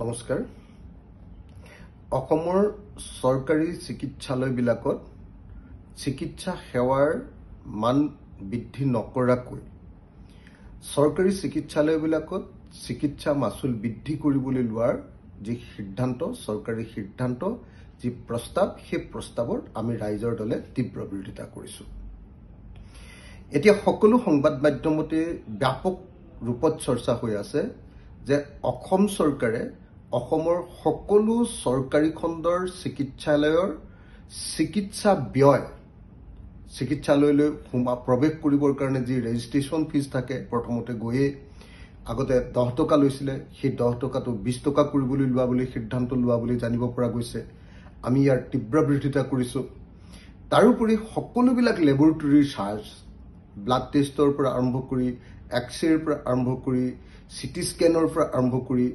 নমস্কাৰ অসমৰ চৰকাৰী চিকিৎসালয়বিলাকত চিকিৎসা সেৱাৰ মান বৃদ্ধি নকৰাকৈ চৰকাৰী চিকিৎসালয়বিলাকত চিকিৎসা মাচুল বৃদ্ধি কৰিবলৈ লোৱাৰ যি সিদ্ধান্ত চৰকাৰী সিদ্ধান্ত যি প্ৰস্তাৱ সেই প্ৰস্তাৱৰ আমি ৰাইজৰ দলে তীব্ৰ বিৰোধিতা কৰিছো। এতিয়া সকলো সংবাদ মাধ্যমতে ব্যাপক ৰূপত চৰ্চা হৈ আছে যে অসম চৰকাৰে অসমৰ সকলো চৰকাৰী খণ্ডৰ চিকিৎসালয়ৰ চিকিৎসা ব্যয় চিকিৎসালয়লৈ প্ৰৱেশ কৰিবৰ কাৰণে যি ৰেজিষ্ট্ৰেশ্যন ফিজ থাকে প্ৰথমতে গৈয়ে আগতে 10 টকা লৈছিলে সেই 10 টকাটো 20 টকা কৰিবলৈ লোৱা বুলি সিদ্ধান্ত লোৱা বুলি জানিব পৰা গৈছে। আমি ইয়াৰ তীব্ৰ বিৰোধিতা কৰিছো। তাৰোপৰি সকলোবিলাক লেবৰেটৰীৰ চাৰ্জ ব্লাড টেষ্টৰ পৰা আৰম্ভ কৰি এক্সৰেৰ পৰা আৰম্ভ কৰি সিটি স্কেনৰ পৰা আৰম্ভ কৰি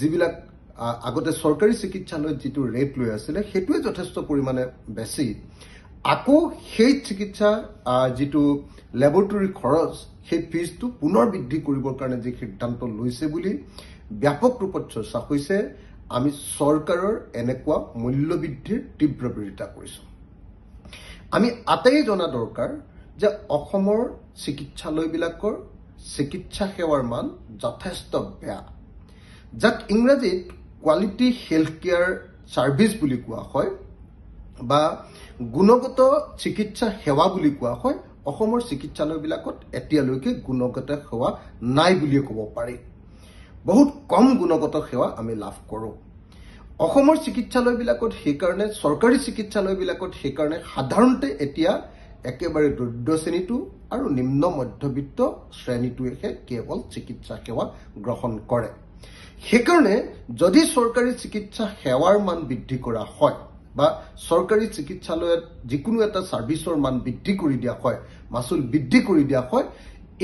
যিবিলাক আগতে চৰকাৰী চিকিৎসালয়ত যিটো ৰেট লৈ আছিলে সেইটোৱে যথেষ্ট পৰিমাণে বেছি। আকৌ সেই চিকিৎসা যিটো লেবৰেটৰী খৰচ সেই ফিজটো পুনৰ বৃদ্ধি কৰিবৰ কাৰণে যি সিদ্ধান্ত লৈছে বুলি ব্যাপক ৰূপত চৰ্চা হৈছে। আমি চৰকাৰৰ এনেকুৱা মূল্য বৃদ্ধিৰ তীব্ৰ বিৰোধিতা কৰিছো। আমি আটাইয়ে জনা দৰকাৰ যে অসমৰ চিকিৎসালয়বিলাকৰ চিকিৎসা সেৱাৰ মান যথেষ্ট বেয়া, যাক ইংৰাজীত কোৱালিটি হেল্থ কেয়াৰ সাৰ্ভিস বুলি কোৱা হয় বা গুণগত চিকিৎসা সেৱা বুলি কোৱা হয়। অসমৰ চিকিৎসালয়বিলাকত এতিয়ালৈকে গুণগত সেৱা নাই বুলিয়ে ক'ব পাৰি। বহুত কম গুণগত সেৱা আমি লাভ কৰোঁ। অসমৰ চিকিৎসালয়বিলাকত সেইকাৰণে চৰকাৰী চিকিৎসালয়বিলাকত সেইকাৰণে সাধাৰণতে এতিয়া একেবাৰে দৰিদ্ৰ শ্ৰেণীটো আৰু নিম্ন মধ্যবিত্ত শ্ৰেণীটোৱেহে কেৱল চিকিৎসা সেৱা গ্ৰহণ কৰে। সেইকাৰণে যদি চৰকাৰী চিকিৎসা সেৱাৰ মান বৃদ্ধি কৰা হয় বা চৰকাৰী চিকিৎসালয়ত যিকোনো এটা সাৰ্ভিসৰ মান বৃদ্ধি কৰি দিয়া হয়, মাচুল বৃদ্ধি কৰি দিয়া হয়,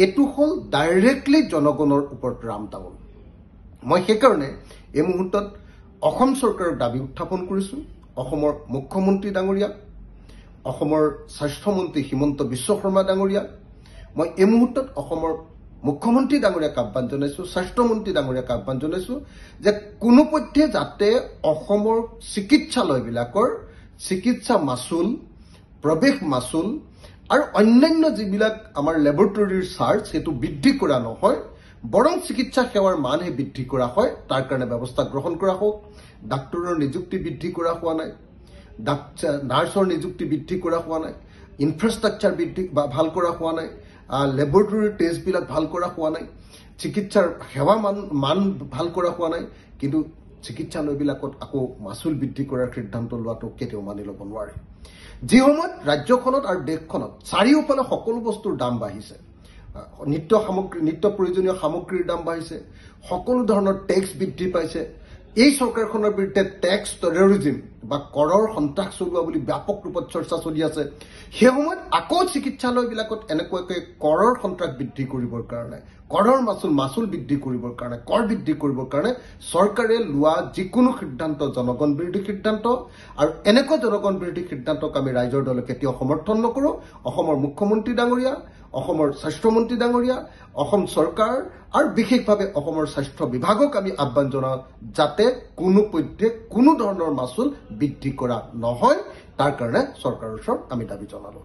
এটো হল ডাইৰেক্টলি জনগণৰ ওপৰত ৰামটাউন। মই সেইকাৰণে এই মুহূৰ্তত অসম চৰকাৰৰ দাবী উত্থাপন কৰিছো। অসমৰ মুখ্যমন্ত্ৰী ডাঙৰীয়া, অসমৰ স্বাস্থ্যমন্ত্ৰী হিমন্ত বিশ্ব শৰ্মা ডাঙৰীয়া, মই এই মুহূৰ্তত অসমৰ মুখ্যমন্ত্ৰী ডাঙৰীয়াক আহ্বান জনাইছো, স্বাস্থ্যমন্ত্ৰী ডাঙৰীয়াক আহ্বান জনাইছো যে কোনোপধ্যে যাতে অসমৰ চিকিৎসালয়বিলাকৰ চিকিৎসা মাচুল, প্ৰৱেশ মাচুল আৰু অন্যান্য যিবিলাক আমাৰ লেবৰেটৰীৰ চাৰ্জ সেইটো বৃদ্ধি কৰা নহয়, বৰং চিকিৎসা সেৱাৰ মানহে বৃদ্ধি কৰা হয়। তাৰ কাৰণে ব্যৱস্থা গ্ৰহণ কৰা হোক। ডাক্তৰৰ নিযুক্তি বৃদ্ধি কৰা হোৱা নাই, নাৰ্ছৰ নিযুক্তি বৃদ্ধি কৰা হোৱা নাই, ইনফ্ৰাষ্ট্ৰাকচাৰ বৃদ্ধি বা ভাল কৰা হোৱা নাই, লেবৰেটৰীৰ টেষ্টবিলাক ভাল কৰা হোৱা নাই, চিকিৎসাৰ সেৱা মান ভাল কৰা হোৱা নাই। কিন্তু চিকিৎসালয়বিলাকত আকৌ মাচুল বৃদ্ধি কৰাৰ সিদ্ধান্ত লোৱাটো কেতিয়াও মানি ল'ব নোৱাৰে। যি সময়ত ৰাজ্যখনত আৰু দেশখনত চাৰিওফালে সকলো বস্তুৰ দাম বাঢ়িছে, নিত্য প্ৰয়োজনীয় সামগ্ৰীৰ দাম বাঢ়িছে, সকলো ধৰণৰ টেক্স বৃদ্ধি পাইছে, এই চৰকাৰখনৰ বিৰুদ্ধে টেক্স টেৰৰিজিম বা কৰৰ সন্ত্ৰাস চলোৱা বুলি ব্যাপক ৰূপত চৰ্চা চলি আছে। সেই সময়ত আকৌ চিকিৎসালয়বিলাকত এনেকুৱাকৈ কৰৰ সন্ত্ৰাস বৃদ্ধি কৰিবৰ কাৰণে, কৰৰ মাচুল বৃদ্ধি কৰিবৰ কাৰণে, কৰ বৃদ্ধি কৰিবৰ কাৰণে চৰকাৰে লোৱা যিকোনো সিদ্ধান্ত জনগণ বিৰোধী সিদ্ধান্ত, আৰু এনেকুৱা জনগণ বিৰোধী সিদ্ধান্তক আমি ৰাইজৰ দলে কেতিয়াও সমৰ্থন নকৰোঁ। অসমৰ মুখ্যমন্ত্ৰী ডাঙৰীয়া, অসমৰ স্বাস্থ্যমন্ত্ৰী ডাঙৰীয়া, অসম চৰকাৰ আৰু বিশেষভাৱে অসমৰ স্বাস্থ্য বিভাগক আমি আহ্বান জনাওঁ যাতে কোনোপধ্যে কোনো ধৰণৰ মাচুল বৃদ্ধি কৰা নহয়। তাৰ কাৰণে চৰকাৰৰ ওচৰত আমি দাবী জনালো।